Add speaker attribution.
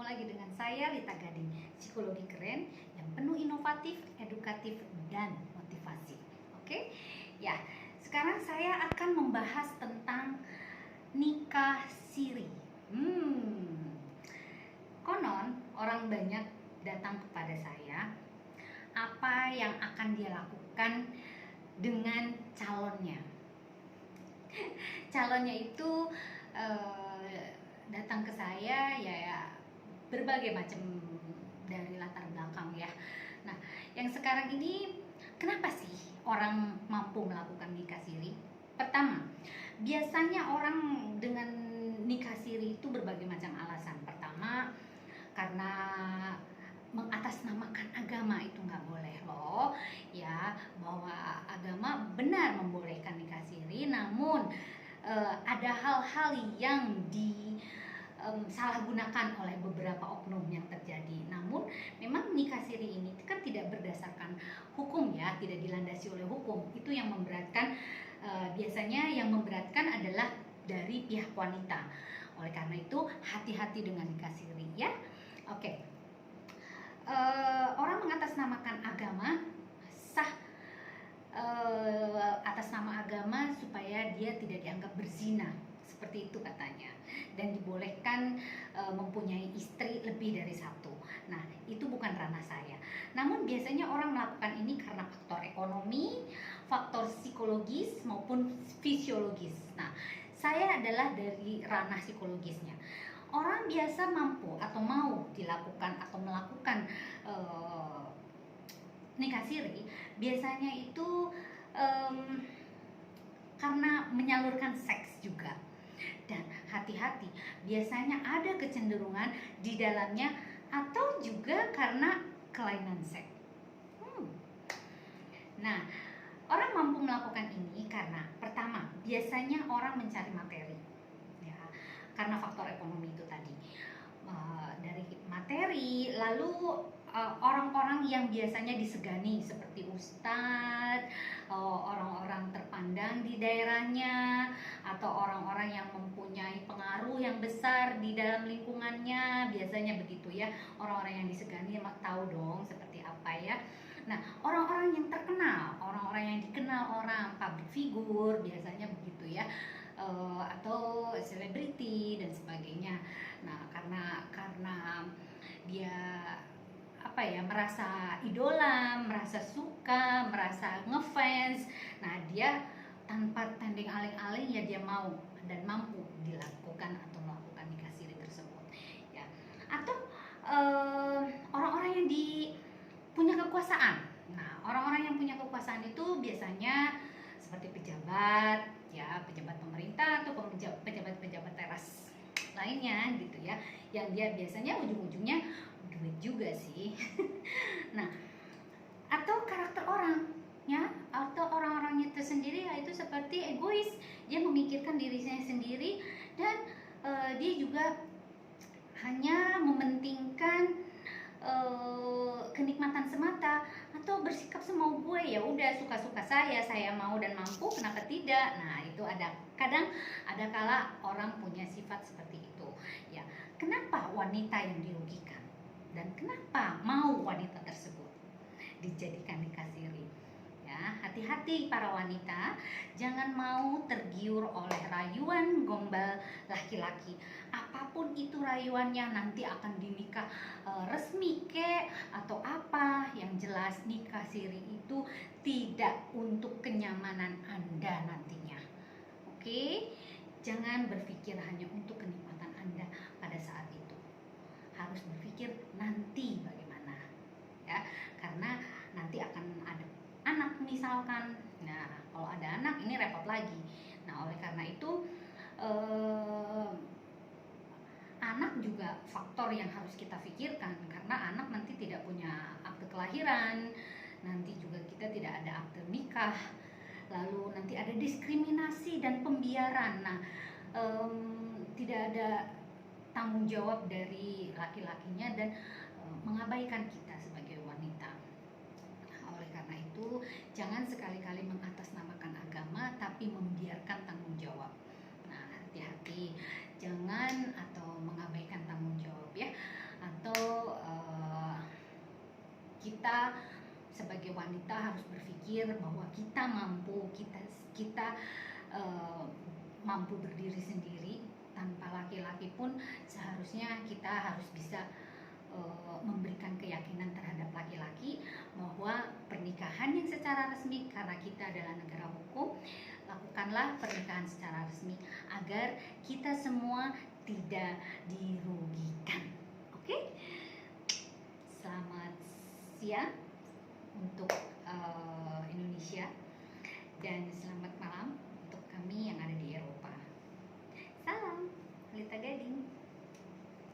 Speaker 1: lagi dengan saya Lita Gading, psikologi keren yang penuh inovatif, edukatif, dan motivasi. Oke, ya. Sekarang saya akan membahas tentang nikah siri. Konon orang banyak datang kepada saya, apa yang akan dia lakukan dengan calonnya. Calonnya itu datang ke saya ya berbagai macam dari latar belakang ya. Nah, yang sekarang ini kenapa sih orang mampu melakukan nikah siri? Pertama, biasanya orang dengan nikah siri itu berbagai macam alasan. Pertama, karena mengatasnamakan agama itu nggak boleh loh ya, bahwa agama benar membolehkan nikah siri, namun ada hal-hal yang disalahgunakan oleh beberapa oknum yang terjadi. Namun memang nikah siri ini kan tidak berdasarkan hukum ya, tidak dilandasi oleh hukum. Itu yang memberatkan, biasanya yang memberatkan adalah dari pihak wanita. Oleh karena itu hati-hati dengan nikah siri ya. Oke. Orang mengatasnamakan agama sah, atas nama agama supaya dia tidak dianggap berzina, seperti itu katanya, dan dibolehkan mempunyai istri lebih dari satu. Nah, itu bukan ranah saya. Namun biasanya orang melakukan ini karena faktor ekonomi, faktor psikologis maupun fisiologis. Nah, saya adalah dari ranah psikologisnya. Orang biasa mampu atau mau dilakukan atau melakukan nikah siri biasanya itu karena menyalurkan seks juga. Dan hati-hati, biasanya ada kecenderungan di dalamnya atau juga karena kelainan seks. Nah, orang mampu melakukan ini karena pertama, biasanya orang mencari materi ya, karena faktor ekonomi itu tadi. Dari materi, lalu orang-orang yang biasanya disegani seperti ustadz, orang-orang terpandang di daerahnya, atau orang-orang yang mempunyai pengaruh yang besar di dalam lingkungannya, biasanya begitu ya. Orang-orang yang disegani tahu dong seperti apa ya. Nah, orang-orang yang terkenal, orang-orang yang dikenal orang, public figure biasanya begitu ya, atau selebriti dan sebagainya. Nah, karena dia merasa idola, merasa suka, merasa ngefans. Nah, dia tanpa tanding aling-aling ya dia mau dan mampu dilakukan atau melakukan nikah siri tersebut ya. Atau orang-orang yang punya kekuasaan. Nah, orang-orang yang punya kekuasaan itu biasanya seperti pejabat ya, pejabat pemerintah atau pejabat-pejabat teras lainnya gitu ya, yang dia biasanya ujung-ujungnya duit juga sih. Nah, atau karakter orang ya, atau orang-orangnya tersendiri yaitu seperti egois, dia memikirkan dirinya sendiri dan dia juga hanya mementingkan kenikmatan semata atau bersikap semau gue, ya udah suka-suka saya mau dan mampu, kenapa tidak. Nah, itu kadang ada kala orang punya sifat seperti itu ya. Kenapa wanita yang dirugikan dan kenapa mau wanita tersebut dijadikan nikah siri ya? Hati-hati para wanita, jangan mau tergiur oleh rayuan gombal laki-laki. Apapun itu rayuannya, nanti akan dinikah resmi kek atau apa, yang jelas nikah siri itu tidak untuk kenyamanan Anda nantinya. Oke? Jangan berpikir hanya untuk kenikmatan Anda pada saat itu. Harus berpikir nanti bagaimana ya, karena nanti akan ada anak misalkan. Nah, kalau ada anak ini repot lagi. Nah, oleh karena itu anak juga faktor yang harus kita pikirkan, karena anak nanti tidak punya akte kelahiran, nanti juga kita tidak ada akte nikah, lalu nanti ada diskriminasi dan pembiaran. Nah, tidak ada tanggung jawab dari laki-lakinya dan mengabaikan kita sebagai wanita. Oleh karena itu, jangan sekali-kali mengatasnamakan agama tapi membiarkan tanggung jawab. Nah, hati-hati, jangan atau mengabaikan tanggung jawab ya. harus berpikir bahwa kita mampu, kita mampu berdiri sendiri. Tanpa laki-laki pun seharusnya kita harus bisa memberikan keyakinan terhadap laki-laki bahwa pernikahan yang secara resmi, karena kita adalah negara hukum, lakukanlah pernikahan secara resmi agar kita semua tidak dirugikan. Oke? Selamat siang untuk Indonesia dan selamat malam untuk kami yang ada di Eropa. Salam, Lita Gading.